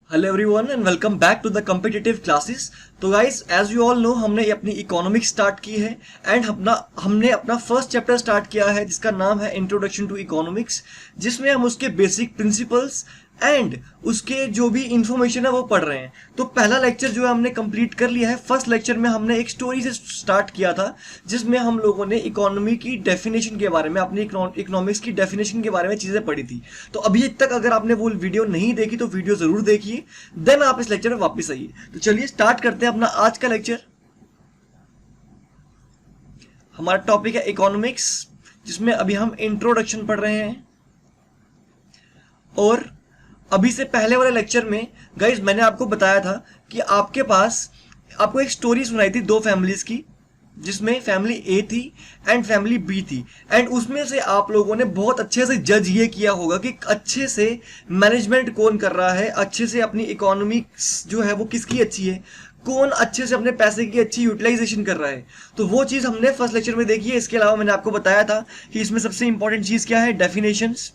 Hello everyone and welcome back to the competitive classes. तो guys as you all know हमने अपनी economics start की है and हमने अपना फर्स्ट चैप्टर स्टार्ट किया है जिसका नाम है इंट्रोडक्शन टू इकोनॉमिक्स, जिसमें हम उसके बेसिक प्रिंसिपल्स एंड उसके जो भी इंफॉर्मेशन है वो पढ़ रहे हैं। तो पहला लेक्चर जो है हमने कंप्लीट कर लिया है। फर्स्ट लेक्चर में हमने एक स्टोरी से स्टार्ट किया था जिसमें हम लोगों ने इकोनॉमी की डेफिनेशन के बारे में, अपनी इकोनॉमिक्स की डेफिनेशन के बारे में चीजें पढ़ी थी। तो अभी तक अगर आपने वो वीडियो नहीं देखी तो वीडियो जरूर देखिए, देन आप इस लेक्चर में वापस आइए। तो चलिए स्टार्ट करते हैं अपना आज का लेक्चर। हमारा टॉपिक है इकोनॉमिक्स, जिसमें अभी हम इंट्रोडक्शन पढ़ रहे हैं। और अभी से पहले वाले लेक्चर में गाइज मैंने आपको बताया था कि आपको एक स्टोरी सुनाई थी दो फैमिलीज की, जिसमें फैमिली ए थी एंड फैमिली बी थी। एंड उसमें से आप लोगों ने बहुत अच्छे से जज ये किया होगा कि अच्छे से मैनेजमेंट कौन कर रहा है, अच्छे से अपनी इकोनॉमी जो है वो किसकी अच्छी है, कौन अच्छे से अपने पैसे की अच्छी यूटिलाइजेशन कर रहा है। तो वो चीज हमने फर्स्ट लेक्चर में देखी है। इसके अलावा मैंने आपको बताया था कि इसमें सबसे इंपॉर्टेंट चीज क्या है, डेफिनेशंस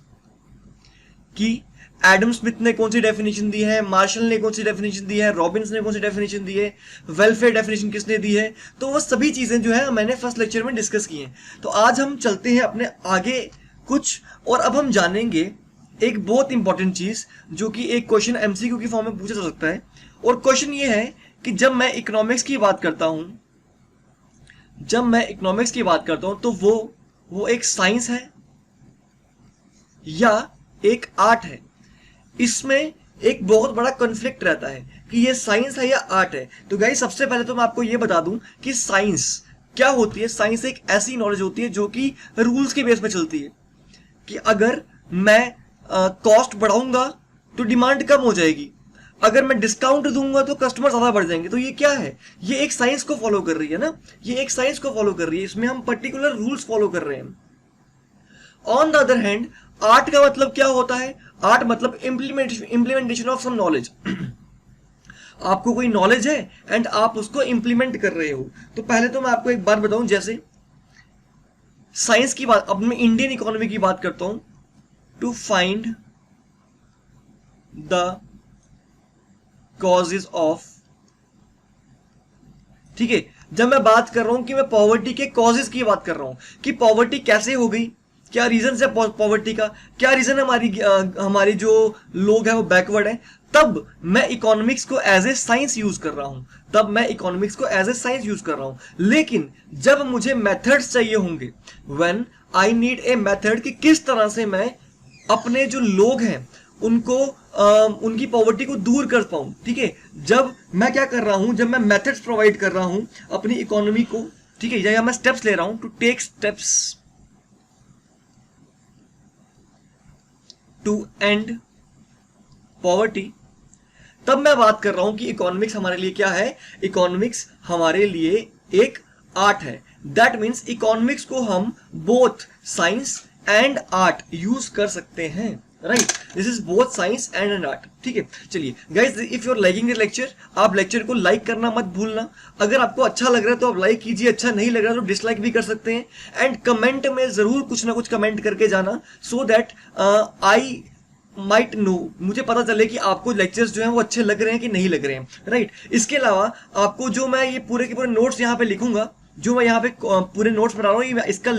की। एडम स्मिथ ने कौन सी डेफिनेशन दी है, मार्शल ने कौन सी डेफिनेशन दी है, रॉबिन्स ने कौन सी डेफिनेशन दी है, वेलफेयर डेफिनेशन किसने दी है। तो वो सभी चीजें जो है मैंने फर्स्ट लेक्चर में डिस्कस की हैं। तो आज हम चलते हैं अपने आगे कुछ, और अब हम जानेंगे एक बहुत इंपॉर्टेंट चीज जो कि एक क्वेश्चन एमसीक्यू की फॉर्म में पूछा जा सकता है। और क्वेश्चन ये है कि जब मैं इकोनॉमिक्स की बात करता हूं तो वो एक साइंस है या एक आर्ट है। इसमें एक बहुत बड़ा कॉन्फ्लिक्ट रहता है कि ये साइंस है या आर्ट है। तो गाइस सबसे पहले तो मैं आपको ये बता दूं कि साइंस क्या होती है। साइंस एक ऐसी नॉलेज होती है जो कि रूल्स के बेस पे चलती है, कि अगर मैं कॉस्ट बढ़ाऊंगा तो डिमांड कम हो जाएगी, अगर मैं डिस्काउंट दूंगा तो कस्टमर ज्यादा बढ़ जाएंगे। तो ये क्या है, ये एक साइंस को फॉलो कर रही है ना, ये एक साइंस को फॉलो कर रही है। इसमें हम पर्टिकुलर रूल्स फॉलो कर रहे हैं। On the other hand art का मतलब क्या होता है, आर्ट मतलब इंप्लीमेंटेशन ऑफ सम नॉलेज। आपको कोई नॉलेज है एंड आप उसको इंप्लीमेंट कर रहे हो। तो पहले तो मैं आपको एक बात बताऊं, जैसे साइंस की बात, अब मैं इंडियन इकोनॉमी की बात करता हूं। To find the causes of, ठीक है, जब मैं बात कर रहा हूं कि मैं पॉवर्टी के कॉजेज की बात कर रहा हूं कि पॉवर्टी कैसे हो गई, क्या रीजन है पॉवर्टी का, क्या रीजन हमारी जो लोग हैं वो बैकवर्ड है, तब मैं इकोनॉमिक्स को एज ए साइंस यूज कर रहा हूं। लेकिन जब मुझे मेथड्स चाहिए होंगे, when I need a method, कि किस तरह से मैं अपने जो लोग हैं उनको उनकी पॉवर्टी को दूर कर पाऊं, ठीक है, जब मैं क्या कर रहा हूं, जब मैं मेथड्स प्रोवाइड कर रहा हूं अपनी इकोनॉमी को, ठीक है, या मैं स्टेप्स ले रहा हूं to take steps to end poverty, तब मैं बात कर रहा हूं कि इकोनॉमिक्स हमारे लिए क्या है। इकोनॉमिक्स हमारे लिए एक आर्ट है। दैट मीन्स इकोनॉमिक्स को हम both science and art use कर सकते हैं, right. This is both science and an art, ठीक है। चलिए guys, if you are liking the lecture, आप लेक्चर को लाइक करना मत भूलना। अगर आपको अच्छा लग रहा है तो आप लाइक कीजिए, अच्छा नहीं लग रहा तो डिसलाइक भी कर सकते हैं। एंड कमेंट में जरूर कुछ ना कुछ कमेंट करके जाना, so that I might know, मुझे पता चले कि आपको लेक्चर्स जो हैं वो अच्छे लग रहे हैं कि नहीं लग रहे हैं, राइट। इसके अलावा आपको जो मैं ये पूरे के पूरे नोट्स यहाँ पे लिखूंगा, जो मैं यहाँ पे पूरे नोट्स बना रहा हूँ, इसका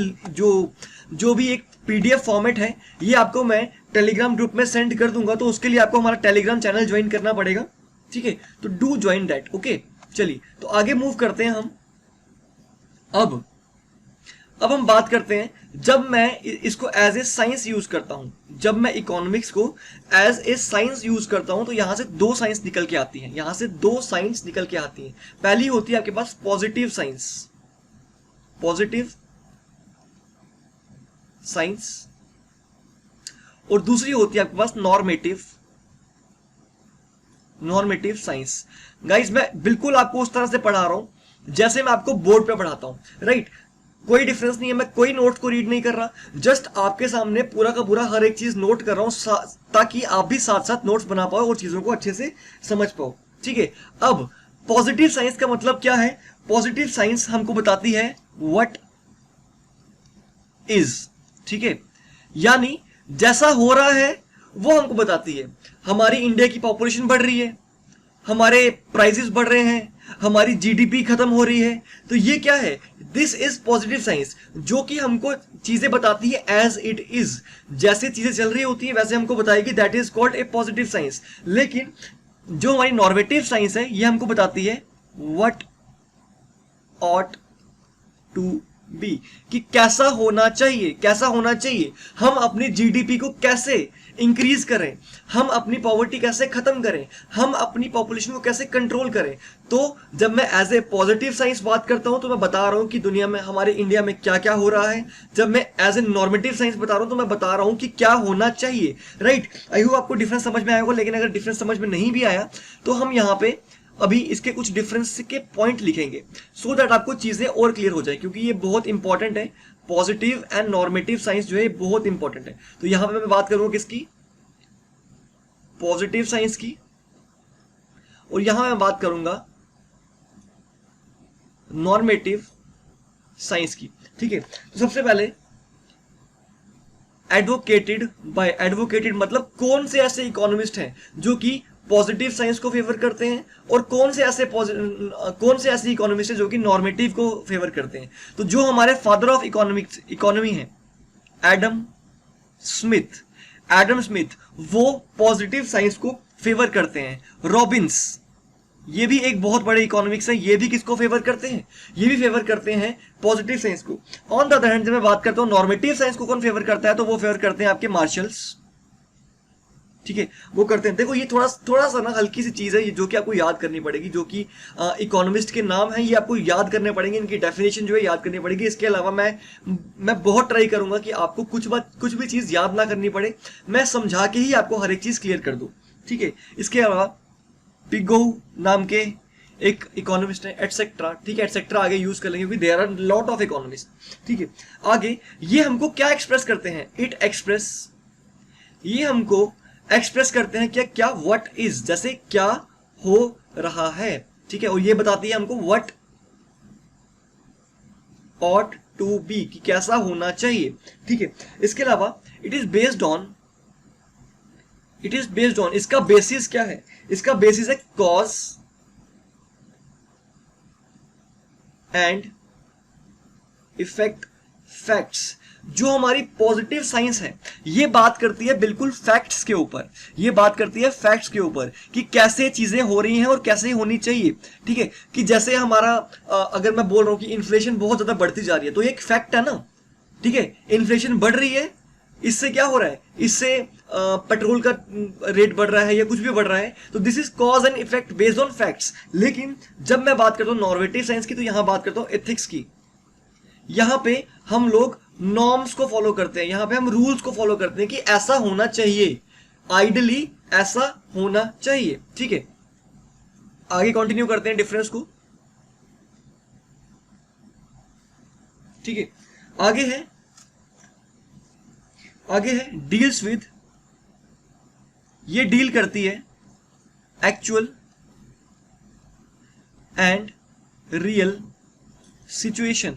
जो भी एक पीडीएफ फॉर्मेट है, ये आपको मैं टेलीग्राम ग्रुप में सेंड कर दूंगा। तो उसके लिए आपको हमारा टेलीग्राम चैनल ज्वाइन करना पड़ेगा, ठीक है। तो डू ज्वाइन दैट, ओके। चलिए तो आगे मूव करते हैं हम। अब हम बात करते हैं, जब मैं इसको एज ए साइंस यूज करता हूं, जब मैं इकोनॉमिक्स को एज ए साइंस यूज करता हूं, तो यहां से दो साइंस निकल के आती हैं। पहली होती है आपके पास पॉजिटिव साइंस, और दूसरी होती है आपके पास नॉर्मेटिव साइंस। गाइज मैं बिल्कुल आपको उस तरह से पढ़ा रहा हूं जैसे मैं आपको बोर्ड पे पढ़ाता हूं, राइट। कोई डिफरेंस नहीं है, मैं कोई नोट को रीड नहीं कर रहा, जस्ट आपके सामने पूरा का पूरा हर एक चीज नोट कर रहा हूं, ताकि आप भी साथ साथ नोट्स बना पाओ और चीजों को अच्छे से समझ पाओ, ठीक है। अब पॉजिटिव साइंस का मतलब क्या है, पॉजिटिव साइंस हमको बताती है व्हाट इज, ठीक है, यानी जैसा हो रहा है वो हमको बताती है हमारी इंडिया की पॉपुलेशन बढ़ रही है, हमारे प्राइसेस बढ़ रहे हैं, हमारी जीडीपी खत्म हो रही है। तो ये क्या है? दिस इज पॉजिटिव साइंस, जो कि हमको चीजें बताती है एज इट इज, जैसे चीजें चल रही होती है वैसे हमको बताएगी, that is called a positive science. लेकिन जो हमारी नॉर्मेटिव साइंस है ये हमको बताती है व्हाट ऑट टू बी, कि कैसा होना चाहिए, कैसा होना चाहिए, हम अपनी जीडीपी को कैसे इंक्रीज करें, हम अपनी पॉवर्टी कैसे खत्म करें, हम अपनी पॉपुलेशन को कैसे कंट्रोल करें। तो जब मैं एज ए पॉजिटिव साइंस बात करता हूं तो मैं बता रहा हूं कि दुनिया में, हमारे इंडिया में क्या क्या हो रहा है। जब मैं एज ए नॉर्मेटिव साइंस बता रहा हूं तो मैं बता रहा हूं कि क्या होना चाहिए, राइट। आई होप आपको डिफरेंस समझ में आया होगा, लेकिन अगर डिफरेंस समझ में नहीं भी आया तो हम यहाँ पे अभी इसके कुछ डिफरेंस के पॉइंट लिखेंगे, सो दैट आपको चीजें और क्लियर हो जाए, क्योंकि ये बहुत इंपॉर्टेंट है। पॉजिटिव एंड नॉर्मेटिव साइंस जो है बहुत इंपॉर्टेंट है। तो यहां पे मैं बात करूंगा किसकी? पॉजिटिव साइंस की, और यहां मैं बात करूंगा नॉर्मेटिव साइंस की, ठीक है। तो सबसे पहले एडवोकेटेड बाय, एडवोकेटेड मतलब कौन से ऐसे इकोनॉमिस्ट हैं जो कि पॉजिटिव साइंस को फेवर करते हैं, और कौन से ऐसे इकोनॉमिस्ट हैं जो कि नॉर्मेटिव को फेवर करते हैं। तो जो हमारे फादर ऑफ इकोनॉमी है एडम स्मिथ, एडम स्मिथ वो पॉजिटिव साइंस को फेवर करते हैं। रॉबिन्स, ये भी एक बहुत बड़े इकोनॉमिक्स है, ये भी किसको फेवर करते हैं? ये भी फेवर करते हैं पॉजिटिव साइंस को। ऑन द अदर हैंड जब मैं बात करता हूं नॉर्मेटिव साइंस को कौन फेवर करता है, तो वो फेवर करते हैं आपके मार्शल्स, ठीक है, वो करते हैं। देखो ये थोड़ा सा ना हल्की सी चीज है ये, जो कि आपको याद करनी पड़ेगी, जो कि इकोनॉमिस्ट के नाम है, ये आपको याद करने पड़ेंगे, इनकी डेफिनेशन जो है याद करनी पड़ेगी। इसके अलावा मैं बहुत ट्राई करूंगा कि आपको कुछ भी चीज याद ना करनी पड़े, मैं समझा के ही आपको हर एक चीज क्लियर कर दूं, ठीक है। इसके अलावा पिगो नाम के एक इकोनॉमिस्ट है, एटसेट्रा, ठीक है, एटसेट्रा आगे यूज कर लेंगे क्योंकि there are lot of economist, ठीक है। आगे ये हमको क्या एक्सप्रेस करते हैं? ये हमको एक्सप्रेस करते हैं क्या व्हाट इज, जैसे क्या हो रहा है, ठीक है, और ये बताती है हमको व्हाट ऑट टू बी, कि कैसा होना चाहिए, ठीक है। इसके अलावा इट इज बेस्ड ऑन, इसका बेसिस क्या है? इसका बेसिस है कॉज एंड इफेक्ट फैक्ट्स। जो हमारी पॉजिटिव साइंस है ये बात करती है बिल्कुल फैक्ट्स के ऊपर, ये बात करती है फैक्ट्स के ऊपर कि कैसे चीजें हो रही हैं और कैसे होनी चाहिए, ठीक है। कि जैसे हमारा अगर मैं बोल रहा हूं कि इन्फ्लेशन बहुत ज्यादा बढ़ती जा रही है, तो ये एक फैक्ट है ना, ठीक है। इन्फ्लेशन बढ़ रही है, इससे क्या हो रहा है? इससे पेट्रोल का रेट बढ़ रहा है या कुछ भी बढ़ रहा है, तो this is cause and effect based on facts. लेकिन जब मैं बात करता हूं नॉर्मेटिव साइंस की, तो यहां बात करता हूं एथिक्स की। यहां पे हम लोग नॉर्म्स को फॉलो करते हैं, यहां पे हम रूल्स को फॉलो करते हैं कि ऐसा होना चाहिए, आइडियली ऐसा होना चाहिए, ठीक है। आगे कंटिन्यू करते हैं डिफरेंस को, ठीक है। आगे है डील्स विद, ये डील करती है एक्चुअल एंड रियल सिचुएशन,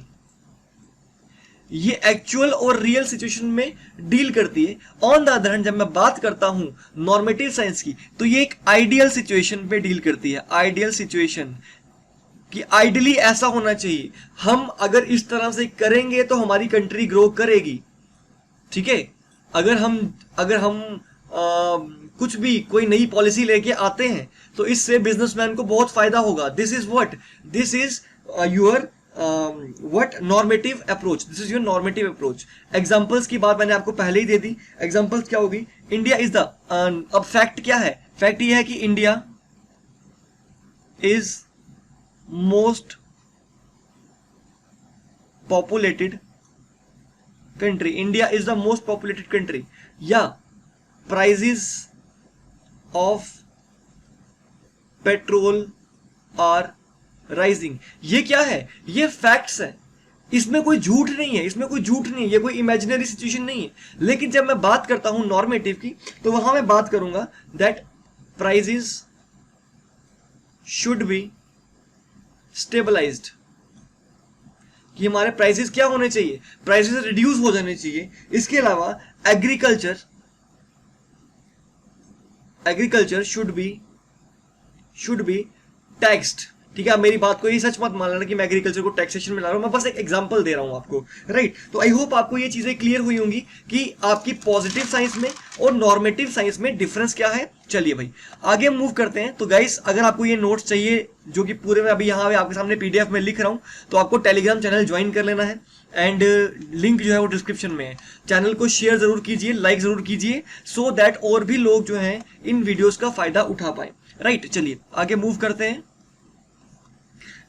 ये एक्चुअल और रियल सिचुएशन में डील करती है। ऑन द अदर हैंड जब मैं बात करता हूं नॉर्मेटिव साइंस की, तो ये एक आइडियल सिचुएशन पे डील करती है, आइडियल सिचुएशन, कि आइडियली ऐसा होना चाहिए, हम अगर इस तरह से करेंगे तो हमारी कंट्री ग्रो करेगी, ठीक है। अगर हम कुछ भी कोई नई पॉलिसी लेके आते हैं तो इससे बिजनेसमैन को बहुत फायदा होगा। This is your normative approach, this is your normative approach. Examples की बात मैंने आपको पहले ही दे दी। एग्जांपल्स क्या होगी? इंडिया इज द, अब फैक्ट क्या है? फैक्ट ये है कि India is most populated country, India is the most populated country, या prices of petrol are rising. ये क्या है? ये फैक्ट्स है, इसमें कोई झूठ नहीं है, ये कोई इमेजिनरी सिचुएशन नहीं है। लेकिन जब मैं बात करता हूं नॉर्मेटिव की, तो वहां मैं बात करूंगा that prices should be stabilized, कि हमारे प्राइसेस क्या होने चाहिए? प्राइसेस रिड्यूस हो जाने चाहिए। इसके अलावा agriculture agriculture should be taxed. ठीक है, आप मेरी बात को ये सच मत मान लेना कि मैं एग्रीकल्चर को टैक्सेशन में ला रहा हूं, मैं बस एक एग्जांपल दे रहा हूं आपको, राइट। तो आई होप आपको ये चीजें क्लियर हुई होंगी कि आपकी पॉजिटिव साइंस में और नॉर्मेटिव साइंस में डिफरेंस क्या है। चलिए भाई आगे मूव करते हैं। तो गाइस अगर आपको ये नोट्स चाहिए जो कि पूरे में अभी यहाँ आपके सामने पीडीएफ में लिख रहा हूं, तो आपको टेलीग्राम चैनल ज्वाइन कर लेना है एंड लिंक जो है वो डिस्क्रिप्शन में है। चैनल को शेयर जरूर कीजिए, लाइक जरूर कीजिए, सो दैट और भी लोग जो हैं इन वीडियोस का फायदा उठा पाए, राइट। चलिए आगे मूव करते हैं।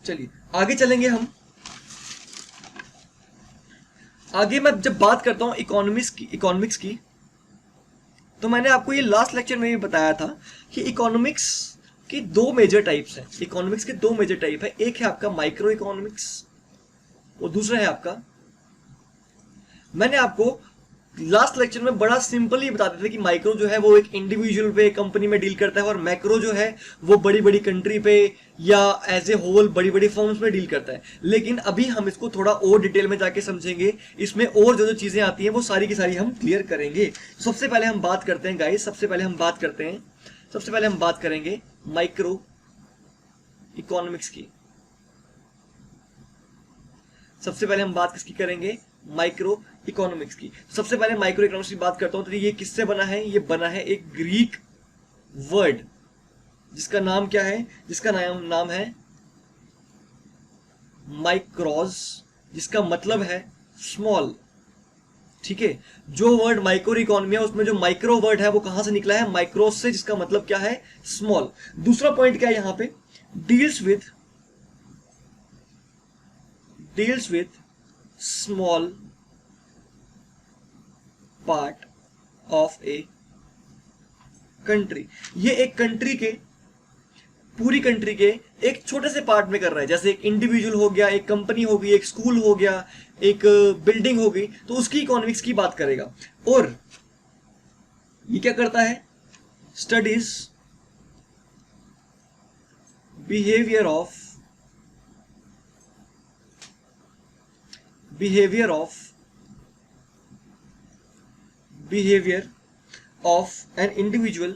चलिए आगे चलेंगे हम। आगे मैं जब बात करता हूं इकोनॉमिक्स की, तो मैंने आपको ये लास्ट लेक्चर में भी बताया था कि इकोनॉमिक्स की दो मेजर टाइप्स हैं। इकोनॉमिक्स के दो मेजर टाइप है, एक है आपका माइक्रो इकोनॉमिक्स और दूसरा है आपका, मैंने आपको लास्ट लेक्चर में बड़ा सिंपली बताते थे कि माइक्रो जो है वो एक इंडिविजुअल पे कंपनी में डील करता है और मैक्रो जो है वो बड़ी बड़ी कंट्री पे या एज ए होल बड़ी बड़ी फर्म्स में डील करता है। लेकिन अभी हम इसको थोड़ा और डिटेल में जाके समझेंगे, इसमें और जो जो चीजें आती हैं वो सारी की सारी हम क्लियर करेंगे। सबसे पहले हम बात करते हैं गाइस, सबसे पहले हम बात करेंगे माइक्रो इकोनॉमिक्स की। सबसे पहले हम बात किसकी करेंगे, माइक्रो इकोनॉमिक्स की। सबसे पहले माइक्रो इकोनॉमिक्स की बात करता हूं, तो ये किससे बना है, ये बना है एक ग्रीक वर्ड जिसका नाम क्या है, जिसका नाम है माइक्रोस, जिसका मतलब है स्मॉल। ठीक है, जो वर्ड माइक्रो इकोनॉमी है उसमें जो माइक्रो वर्ड है वो कहां से निकला है, माइक्रोस से, जिसका मतलब क्या है, स्मॉल। दूसरा पॉइंट क्या है यहां पे, deals with small part of a country. ये एक कंट्री के, पूरी कंट्री के एक छोटे से पार्ट में कर रहा है। जैसे एक इंडिविजुअल हो गया, एक कंपनी हो गई, एक स्कूल हो गया, एक बिल्डिंग हो गई, तो उसकी इकोनॉमिक्स की बात करेगा। और ये क्या करता है, studies behaviour of an individual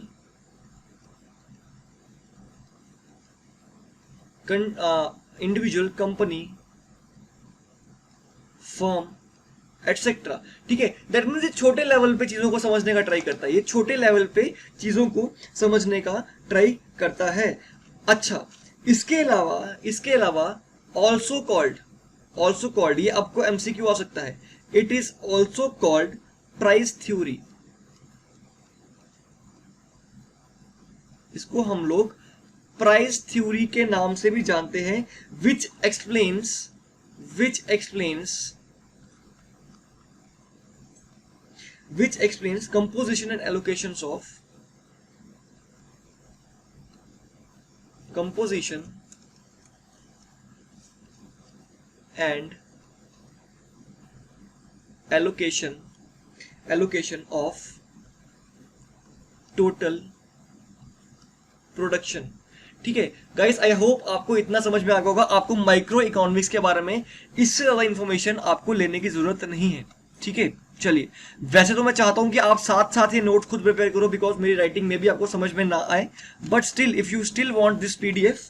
company, firm etcetera. ठीक है, दैट मीन्स ये छोटे लेवल पे चीजों को समझने का ट्राई करता है, ये छोटे लेवल पे चीजों को समझने का ट्राई करता है। अच्छा, इसके अलावा ऑल्सो कॉल्ड, ये आपको एमसीक्यू आ सकता है, it is also called price theory. इसको हम लोग प्राइस थ्योरी के नाम से भी जानते हैं, विच explains composition and allocations of total production. ठीक है गाइस, आई होप आपको इतना समझ में आ गया होगा। आपको माइक्रो इकोनॉमिक्स के बारे में इससे ज्यादा इंफॉर्मेशन आपको लेने की जरूरत नहीं है। ठीक है, चलिए, वैसे तो मैं चाहता हूं कि आप साथ साथ ये नोट खुद प्रिपेयर करो, बिकॉज मेरी राइटिंग में भी आपको समझ में ना आए, but still if you still want this PDF,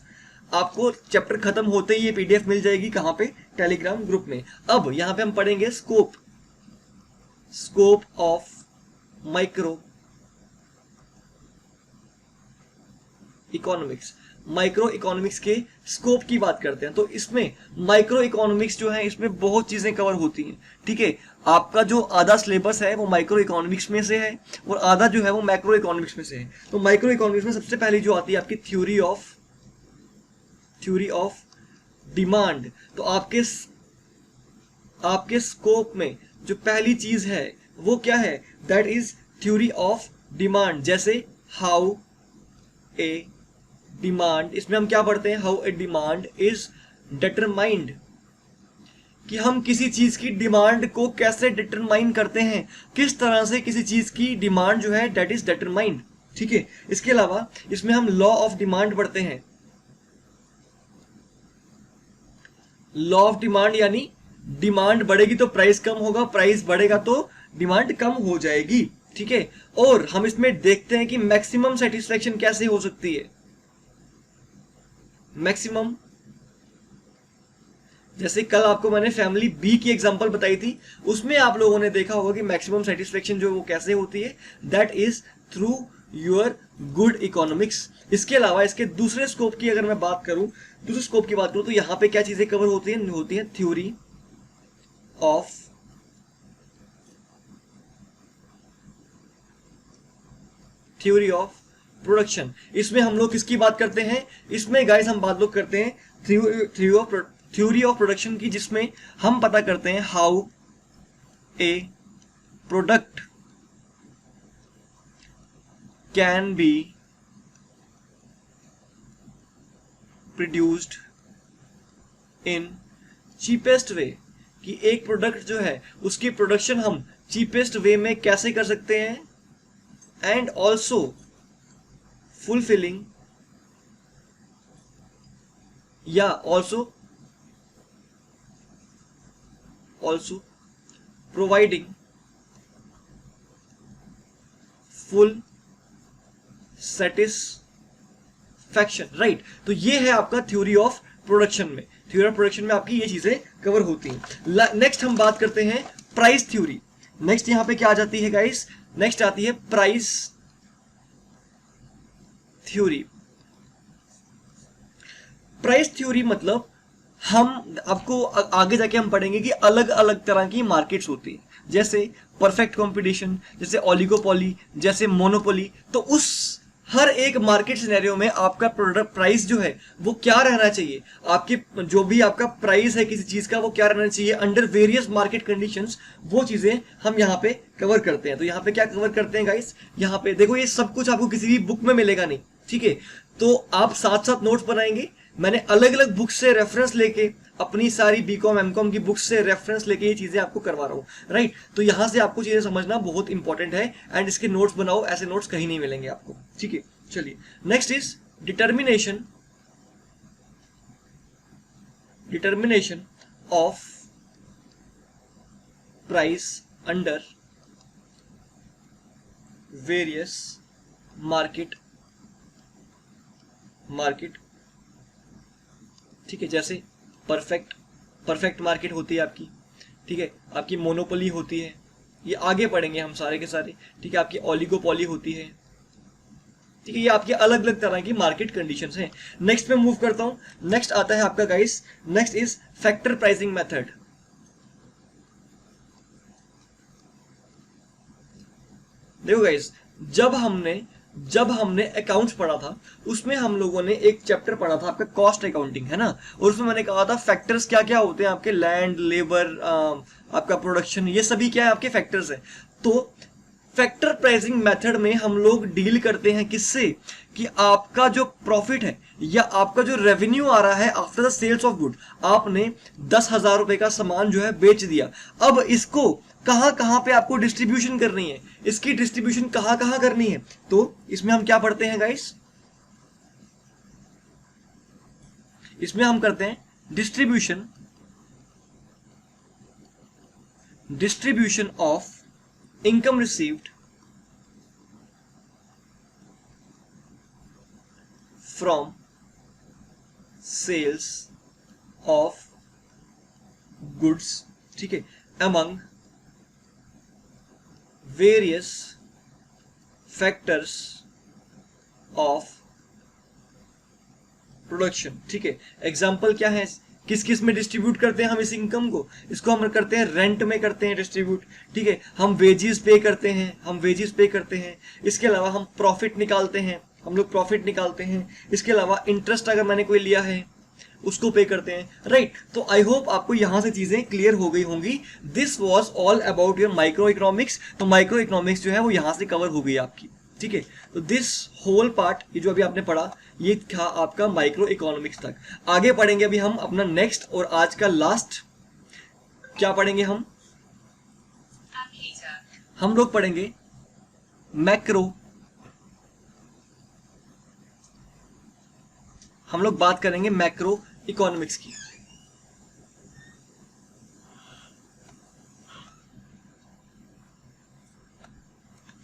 आपको चैप्टर खत्म होते ही ये पीडीएफ मिल जाएगी। कहां पे, टेलीग्राम ग्रुप में। अब यहां पे हम पढ़ेंगे स्कोप ऑफ माइक्रो इकोनॉमिक्स के स्कोप की बात करते हैं। तो इसमें माइक्रो इकोनॉमिक्स जो है, इसमें बहुत चीजें कवर होती हैं। ठीक है, आपका जो आधा सिलेबस है वो माइक्रो इकोनॉमिक्स में से है और आधा जो है वो मैक्रो इकोनॉमिक्स में से है। तो माइक्रो इकोनॉमिक्स में सबसे पहले जो आती है आपकी थ्योरी ऑफ डिमांड। तो आपके स्कोप में जो पहली चीज है वो क्या है, that is theory of demand. जैसे हाउ ए डिमांड, इसमें हम क्या पढ़ते हैं, how a demand is determined, कि हम किसी चीज की डिमांड को कैसे डिटरमाइन करते हैं, किस तरह से किसी चीज की डिमांड जो है दैट इज डिटरमाइंड। ठीक है, इसके अलावा इसमें हम लॉ ऑफ डिमांड पढ़ते हैं। लॉ ऑफ डिमांड यानी डिमांड बढ़ेगी तो प्राइस कम होगा, प्राइस बढ़ेगा तो डिमांड कम हो जाएगी। ठीक है, और हम इसमें देखते हैं कि मैक्सिमम सेटिस्फेक्शन कैसे हो सकती है। मैक्सिमम, जैसे कल आपको मैंने फैमिली बी की एग्जांपल बताई थी, उसमें आप लोगों ने देखा होगा कि मैक्सिमम सेटिस्फेक्शन जो वो कैसे होती है, that is through your good economics. इसके अलावा इसके दूसरे स्कोप की अगर मैं बात करूं, दूसरे स्कोप की बात करूं, तो यहां पे क्या चीजें कवर होती हैं थ्योरी ऑफ प्रोडक्शन। इसमें हम लोग किसकी बात करते हैं, इसमें गाइस हम बात लोग करते हैं थ्योरी ऑफ प्रोडक्शन की, जिसमें हम पता करते हैं how a product can be produced in cheapest way, कि एक प्रोडक्ट जो है उसकी प्रोडक्शन हम चीपेस्ट वे में कैसे कर सकते हैं, एंड ऑल्सो फुलफिलिंग या also providing full satisfaction, right. तो ये है आपका थ्योरी ऑफ प्रोडक्शन में। थ्योरी ऑफ प्रोडक्शन में आपकी ये चीजें कवर होती हैं। नेक्स्ट हम बात करते हैं प्राइस थ्योरी। नेक्स्ट यहां पे क्या आ जाती है गाइस, नेक्स्ट आती है प्राइस थ्योरी। प्राइस थ्योरी मतलब हम आपको आगे जाके हम पढ़ेंगे कि अलग अलग तरह की मार्केट्स होती है, जैसे परफेक्ट कंपटीशन, जैसे ओलिगोपोली, जैसे मोनोपोली। तो उस हर एक मार्केट सिनेरियो में आपका प्रोडक्ट प्राइस जो है वो क्या रहना चाहिए, आपकी जो भी आपका प्राइस है किसी चीज का वो क्या रहना चाहिए अंडर वेरियस मार्केट कंडीशंस, वो चीजें हम यहाँ पे कवर करते हैं। तो यहाँ पे क्या कवर करते हैं गाइस, यहाँ पे देखो ये सब कुछ आपको किसी भी बुक में मिलेगा नहीं, ठीक है। तो आप साथ साथ नोट्स बनाएंगे। मैंने अलग अलग बुक से रेफरेंस लेके, अपनी सारी बीकॉम एमकॉम की बुक से रेफरेंस लेके ये चीजें आपको करवा रहा हूँ, राइट। तो यहां से आपको चीजें समझना बहुत इंपॉर्टेंट है, एंड इसके नोट्स बनाओ, ऐसे नोट्स कहीं नहीं मिलेंगे आपको, ठीक है। चलिए next is determination of price under various market, ठीक है। जैसे परफेक्ट मार्केट होती है आपकी, ठीक है, आपकी मोनोपोली होती है, ये आगे पढ़ेंगे हम सारे के सारे, ठीक है। आपकी ओलिगोपोली होती है, ठीक है। ये आपकी अलग अलग तरह की मार्केट कंडीशंस हैं। नेक्स्ट पे मूव करता हूं। नेक्स्ट आता है आपका guys, next is factor pricing method. देखो गाइस, जब हमने अकाउंट्स पढ़ा था, उसमें हम लोगों ने एक चैप्टर पढ़ा था आपका कॉस्ट अकाउंटिंग, है ना। और उसमें मैंने कहा था फैक्टर्स क्या क्या होते हैं आपके, लैंड, लेबर, आपका प्रोडक्शन, ये सभी क्या है आपके फैक्टर्स है। तो फैक्टर प्राइसिंग मेथड में हम लोग डील करते हैं किससे, कि आपका जो प्रॉफिट है या आपका जो रेवेन्यू आ रहा है after the sales of good, आपने 10,000 रुपए का सामान जो है बेच दिया, अब इसको कहां कहां पे आपको डिस्ट्रीब्यूशन करनी है, इसकी डिस्ट्रीब्यूशन कहां कहां करनी है। तो इसमें हम क्या पढ़ते हैं गाइस, इसमें हम करते हैं distribution of income received from sales of goods, ठीक है, among various factors of production, ठीक है। एग्जाम्पल क्या है, किस किस में डिस्ट्रीब्यूट करते हैं हम इस इनकम को, इसको हम करते हैं रेंट में करते हैं डिस्ट्रीब्यूट, ठीक है। हम वेजेस पे करते हैं, इसके अलावा हम प्रॉफिट निकालते हैं, हम लोग प्रॉफिट निकालते हैं, इसके अलावा इंटरेस्ट अगर मैंने कोई लिया है उसको पे करते हैं, राइट। तो आई होप आपको यहां से चीजें क्लियर हो गई होंगी। This was all about your micro economics. तो माइक्रो इकोनॉमिक्स जो है वो यहां से कवर हो गई आपकी, ठीक है। तो दिस होल पार्ट, ये जो अभी आपने पढ़ा, ये था आपका माइक्रो इकोनॉमिक्स तक। आगे पढ़ेंगे अभी हम अपना नेक्स्ट और आज का लास्ट, क्या पढ़ेंगे हम लोग पढ़ेंगे मैक्रो, हम लोग बात करेंगे मैक्रो इकोनॉमिक्स की।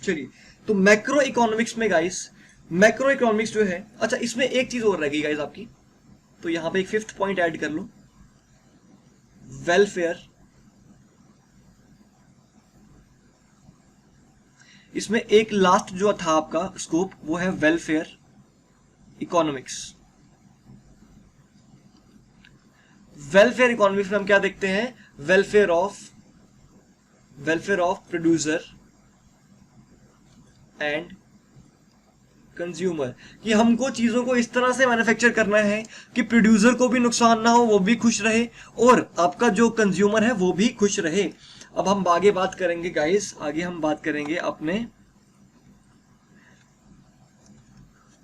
चलिए, तो मैक्रो इकोनॉमिक्स में गाइस, मैक्रो इकोनॉमिक्स जो है, अच्छा इसमें एक चीज और रह गई गाइस आपकी, तो यहां पे एक 5th पॉइंट ऐड कर लो, वेलफेयर। इसमें एक लास्ट जो था आपका स्कोप, वो है वेलफेयर इकोनॉमिक्स। वेलफेयर इकोनॉमिक्स में हम क्या देखते हैं, welfare of producer and consumer, कि हमको चीजों को इस तरह से मैन्युफैक्चर करना है कि प्रोड्यूसर को भी नुकसान ना हो, वो भी खुश रहे, और आपका जो कंज्यूमर है वो भी खुश रहे। अब हम आगे बात करेंगे गाइस, आगे हम बात करेंगे अपने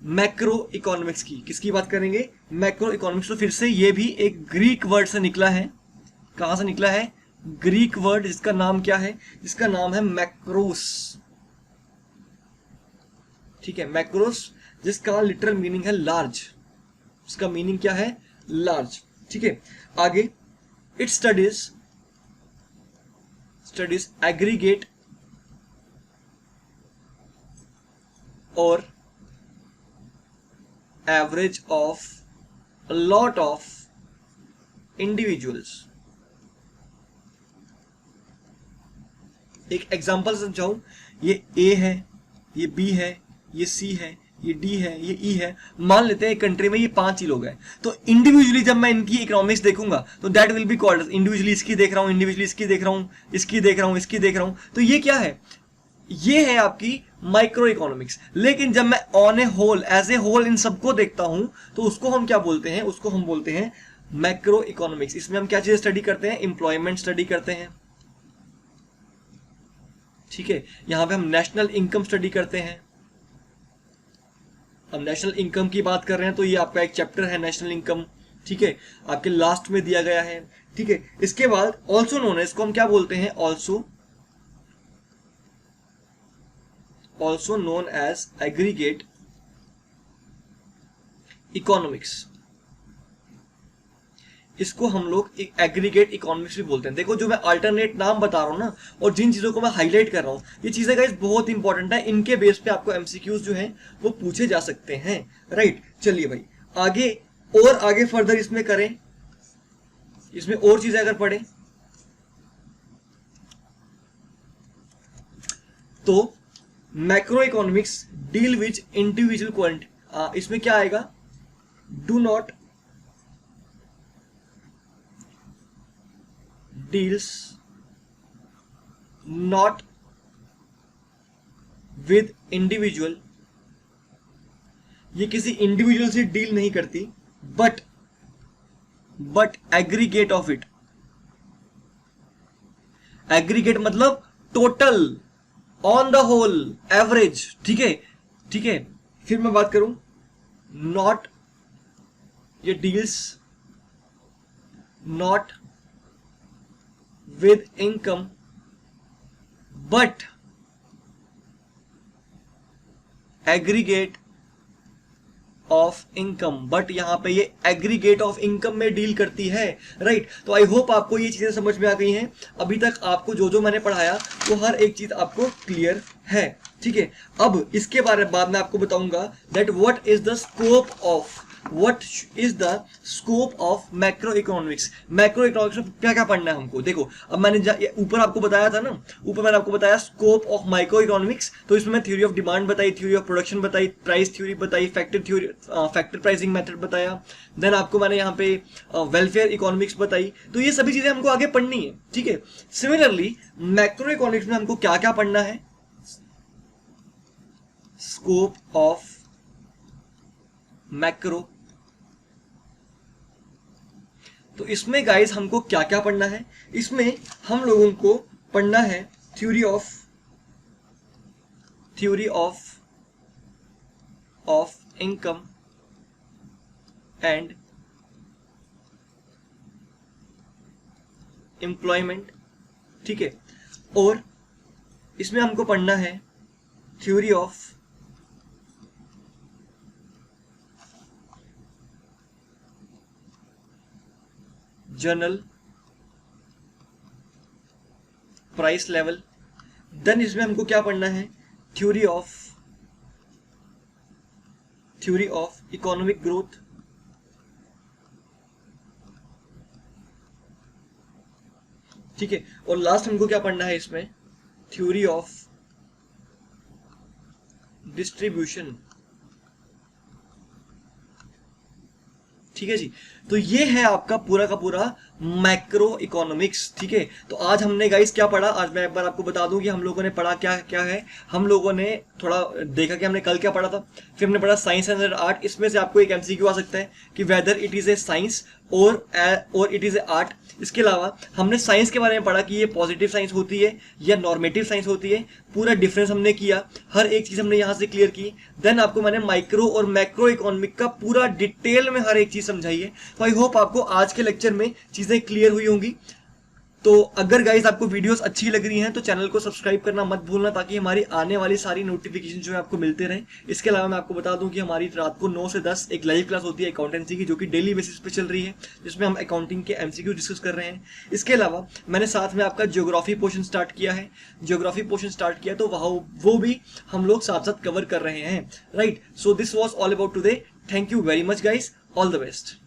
मैक्रो इकोनॉमिक्स की। किसकी बात करेंगे, मैक्रो इकोनॉमिक्स। तो फिर से ये भी एक ग्रीक वर्ड से निकला है। कहां से निकला है, ग्रीक वर्ड, जिसका नाम क्या है, जिसका नाम है मैक्रोस। ठीक है, मैक्रोस, जिसका लिटरल मीनिंग है लार्ज, इसका मीनिंग क्या है, लार्ज। ठीक है, आगे, इट स्टडीज एग्रीगेट और average of a lot of individuals। एक एग्जांपल समझाऊं, ये ए है, ये बी है, ये सी है, ये डी है, ये ई है। मान लेते हैं एक कंट्री में ये 5 ही लोग हैं, तो इंडिविजुअली जब मैं इनकी इकोनॉमिक्स देखूंगा तो that will be called, individually इसकी देख रहा हूं, इंडिविजुअली इसकी देख रहा हूं, इसकी देख रहा हूं, इसकी देख रहा हूं, तो ये क्या है, ये है आपकी माइक्रो इकोनॉमिक्स। लेकिन जब मैं on a whole, as a whole इन सबको देखता हूं, तो उसको हम क्या बोलते हैं, उसको हम बोलते हैं मैक्रो इकोनॉमिक्स। इसमें हम क्या चीजें स्टडी करते हैं, एम्प्लॉयमेंट स्टडी करते हैं। ठीक है, यहां पे हम नेशनल इनकम स्टडी करते हैं। हम नेशनल इनकम की बात कर रहे हैं, तो ये आपका एक चैप्टर है नेशनल इनकम। ठीक है, आपके लास्ट में दिया गया है। ठीक है, इसके बाद ऑल्सो नोन है, इसको हम क्या बोलते हैं, also known as aggregate economics। इसको हम लोग एक एग्रीगेट इकोनॉमिक्स भी बोलते हैं। देखो, जो मैं अल्टरनेट नाम बता रहा हूं ना, और जिन चीजों को मैं हाईलाइट कर रहा हूं, ये चीजें गाइस बहुत इंपॉर्टेंट है। इनके बेस पे आपको एमसीक्यूज जो हैं वो पूछे जा सकते हैं। राइट, चलिए भाई आगे, और आगे फर्दर इसमें करें, इसमें और चीजें अगर पढ़ें तो macro economics deal which individual quantity, इसमें क्या आएगा, do not deals not with individual, ये किसी इंडिविजुअल से डील नहीं करती, but aggregate of it. Aggregate मतलब total, on the whole, average. ठीक है, ठीक है, फिर मैं बात करूं, नॉट, ये deals not with income but aggregate of income, but यहां पे ये एग्रीगेट ऑफ इनकम में डील करती है। राइट, तो आई होप आपको ये चीजें समझ में आ गई हैं। अभी तक आपको जो जो मैंने पढ़ाया वो हर एक चीज आपको क्लियर है। ठीक है, अब इसके बारे में बाद में आपको बताऊंगा that what is the scope of macro economics. Macro economics में क्या क्या पढ़ना है हमको। देखो, अब मैंने ऊपर आपको बताया था ना, ऊपर मैंने आपको बताया स्कोप ऑफ माइक्रो इकोनॉमिक्स, तो इसमें मैं थ्योरी ऑफ डिमांड बताई, थ्योरी ऑफ प्रोडक्शन बताई, प्राइस थ्योरी बताई, फैक्टर प्राइसिंग मेथड बताया, देन आपको मैंने यहाँ पे वेलफेयर इकोनॉमिक्स बताई। तो ये सभी चीजें हमको आगे पढ़नी है। ठीक है, सिमिलरली मैक्रो इकोनॉमिक्स में हमको क्या क्या पढ़ना है, स्कोप ऑफ मैक्रो, तो इसमें गाइस हमको क्या क्या पढ़ना है, इसमें हम लोगों को पढ़ना है theory of income and employment. ठीक है, और इसमें हमको पढ़ना है theory of general price level. Then इसमें हमको क्या पढ़ना है, थ्योरी ऑफ इकोनॉमिक ग्रोथ, ठीक है। और लास्ट हमको क्या पढ़ना है इसमें, थ्योरी ऑफ डिस्ट्रीब्यूशन, ठीक है जी। तो ये है आपका पूरा का पूरा मैक्रो इकोनॉमिक्स, ठीक है। तो आज हमने गाइस क्या पढ़ा, आज मैं एक बार आपको बता दूं कि हम लोगों ने पढ़ा क्या क्या है। हम लोगों ने थोड़ा देखा कि हमने कल क्या पढ़ा था, फिर हमने पढ़ा साइंस एंड आर्ट। इसमें से आपको एक एमसीक्यू आ सकता है कि whether it is a science और इट इज ए आर्ट। इसके अलावा हमने साइंस के बारे में पढ़ा कि ये पॉजिटिव साइंस होती है या नॉर्मेटिव साइंस होती है, पूरा डिफरेंस हमने किया, हर एक चीज हमने यहां से क्लियर की। देन आपको मैंने माइक्रो और मैक्रो इकोनॉमिक का पूरा डिटेल में हर एक चीज समझाई है। तो आई होप आपको आज के लेक्चर में चीजें क्लियर हुई होंगी। तो अगर गाइज आपको वीडियोस अच्छी लग रही हैं तो चैनल को सब्सक्राइब करना मत भूलना, ताकि हमारी आने वाली सारी नोटिफिकेशन जो है आपको मिलते रहें। इसके अलावा मैं आपको बता दूं कि हमारी रात को 9 से 10 एक लाइव क्लास होती है अकाउंटेंसी की, जो कि डेली बेसिस पे चल रही है, जिसमें हम अकाउंटिंग के एमसीक्यू डिस्कस कर रहे हैं। इसके अलावा मैंने साथ में आपका ज्योग्राफी पोर्शन स्टार्ट किया है, तो वहाँ वो भी हम लोग साथ साथ कवर कर रहे हैं, right. So this was all about today. Thank you very much guys, all the best.